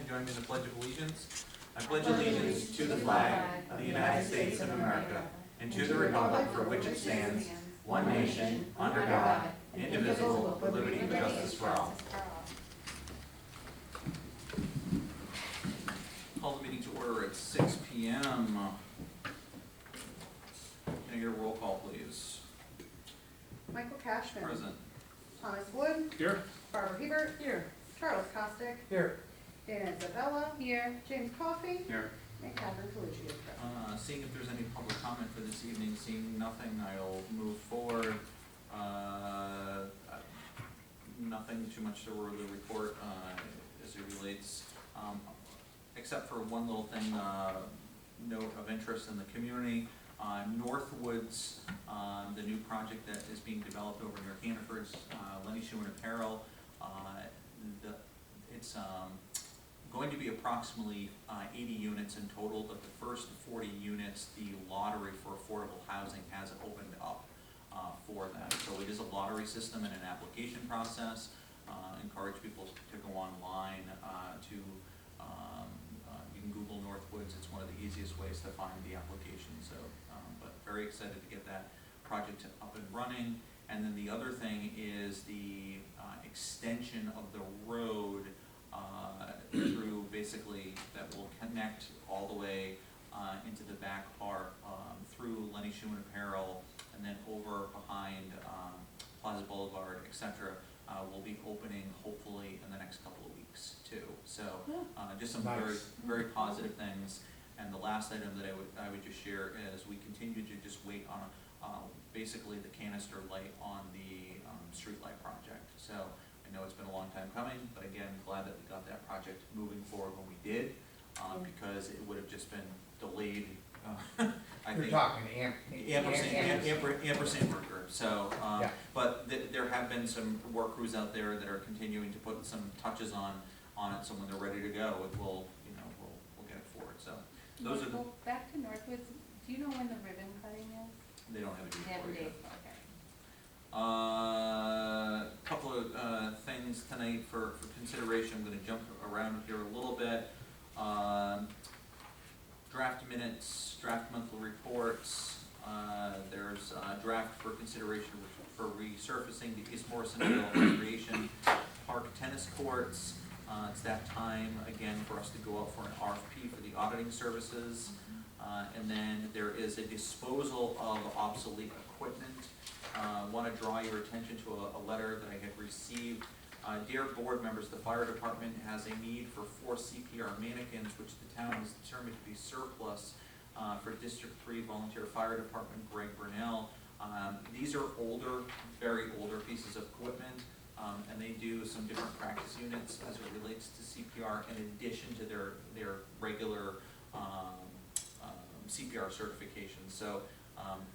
join me in the Pledge of Allegiance? I pledge allegiance to the flag of the United States of America and to the republic for which it stands, one nation, under God, indivisible, with liberty and justice for all. Call the meeting to order at 6 p.m. Can I get a roll call, please? Michael Cashman. Present. Thomas Wood. Here. Barbara Hebert. Here. Charles Costick. Here. Dana Isabella. Here. James Coffey. Here. And Catherine Calucci is present. Seeing if there's any public comment for this evening, seeing nothing, I'll move forward. Nothing too much to the report as it relates, except for one little thing, note of interest in the community. Northwoods, the new project that is being developed over near Hannaford's, Lenny Shoe and Apparel, it's going to be approximately 80 units in total, but the first 40 units, the lottery for affordable housing has opened up for that. So it is a lottery system and an application process. Encourage people to go online you can Google Northwoods. It's one of the easiest ways to find the application. So, but very excited to get that project up and running. And then the other thing is the extension of the road through basically that will connect all the way into the back part through Lenny Shoe and Apparel and then over behind Plaza Boulevard, etc. Will be opening hopefully in the next couple of weeks too. So just some Nice. very positive things. And the last item that I would just share is we continue to just wait on basically the canister light on the street light project. So I know it's been a long time coming, but again, glad that we got that project moving forward when we did, because it would have just been delayed. I You're think talking ampersand work group. So, yeah. but there have been some work crews out there that are continuing to put some touches on it. So when they're ready to go, we'll get it forward. So those are Back to Northwoods, do you know when the ribbon cutting is? they don't have a date They have for a it date, yet. okay. Couple of things tonight for consideration. I'm going to jump around here a little bit. Draft minutes, draft monthly reports. There's a draft for consideration for resurfacing the East Morrisonville Recreation Park tennis courts. It's that time again for us to go out for an RFP for the auditing services. And then there is a disposal of obsolete equipment. Want to draw your attention to a letter that I had received. Dear board members, the fire department has a need for 4 CPR mannequins, which the town has determined to be surplus for District 3 Volunteer Fire Department, Greg Burnell. These are older, very older pieces of equipment, and they do some different practice units as it relates to CPR in addition to their regular CPR certifications. So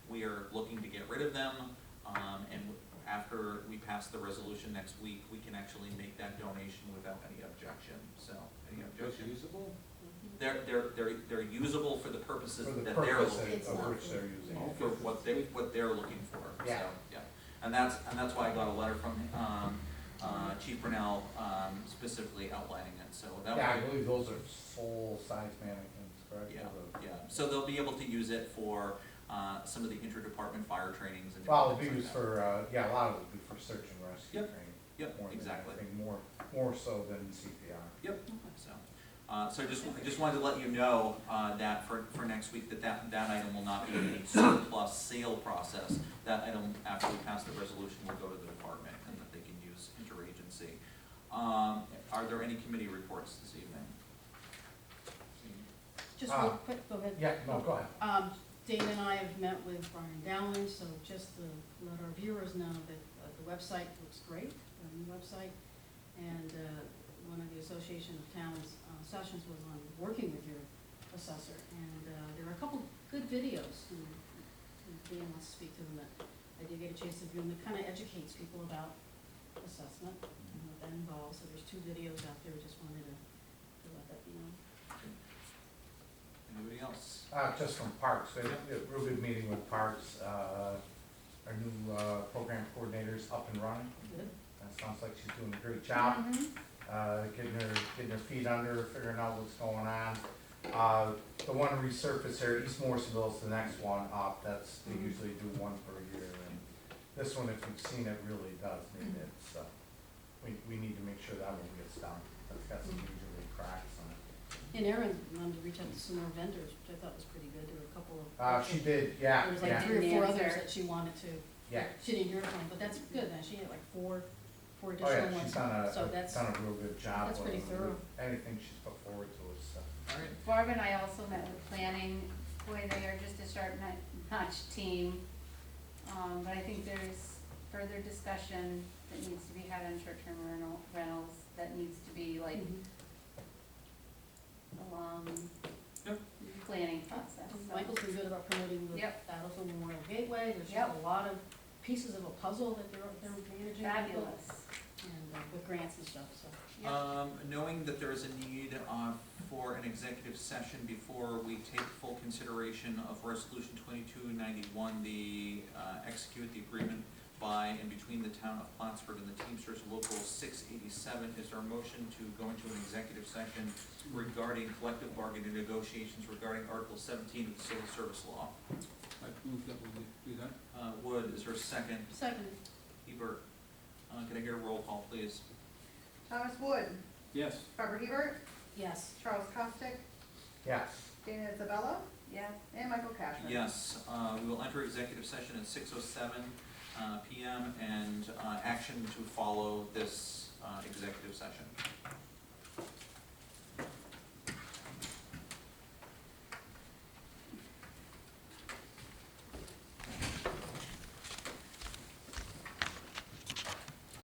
we are looking to get rid of them, and after we pass the resolution next week, we can actually make that donation without any objection. So, any objection? Usable? They're usable for the purposes For the that they're purpose looking of which they're using it. for what they're looking for. Yeah. So, yeah. And that's why I got a letter from Chief Brunel specifically outlining it. So that Yeah, I way, believe those are full-size mannequins, correct? yeah. So they'll be able to use it for some of the interdepartment fire trainings and Well, it'll be things used like that. for, a lot of it will be for search and rescue Yep. training. Yep, More than exactly. anything, more so than CPR. Yep. So I just wanted to let you know that for next week that item will not be in the surplus sale process. That item, after we pass the resolution, will go to the department and that they can use interagency. Are there any committee reports this evening? Just real quick, go ahead. Yeah, no, go ahead. Dana and I have met with Brian Dowling, so just to let our viewers know that the website looks great, the new website. And one of the Association of Towns sessions was on working with your assessor. And there are a couple good videos, and Dana wants to speak to them, that I did get a chance to view, and it kind of educates people about assessment and what that involves. So there's 2 videos out there, just wanted to let that be known. Anybody else? Just from Parks, we had a real good meeting with Parks, our new program coordinator's up and running. Good. Sounds like she's doing a great job. getting their feet under, figuring out what's going on. The one resurface there, East Morrisonville's the next one up, they usually do one per year, and this one, if you've seen it, really does need it, so. We need to make sure that one gets done, that's got some usually cracks on it. And Erin wanted to reach out to some more vendors, which I thought was pretty good. There were a couple of. She did, yeah, There was like yeah, 3 or 4 Answer. others that she wanted to. yeah. She didn't hear from, but that's good. Then she had like four Oh, additional yeah, ones. she's done So that's, done a real good job. that's pretty with thorough. Anything she's put forward to us, so. All right. Barb and I also met with planning, boy, they are just a sharp-notch team. But I think there's further discussion that needs to be had on short-term rentals, that needs to be like Mhm. along Yep. planning process, so. Michael's been good about promoting the Yep. Battlefield Memorial Gateway. There's just Yep. a lot of pieces of a puzzle that they're managing. Fabulous. And with grants and stuff, so. Yep. Knowing that there is a need for an executive session before we take full consideration of resolution 2291, the execute the agreement by and between the town of Plattsburgh and the Teamsters Local 687, is there a motion to go into an executive session regarding collective bargaining negotiations regarding Article 17 of the Civil Service Law? I move that we do that. Wood, is there a second? Second. Hebert, can I get a roll call, please? Thomas Wood, Yes. Barbara Hebert, Yes. Charles Costick, Yes. Dana Isabella, Yeah, and Michael Cashman. Yes, we will enter executive session at 6:07 PM and action to follow this executive session.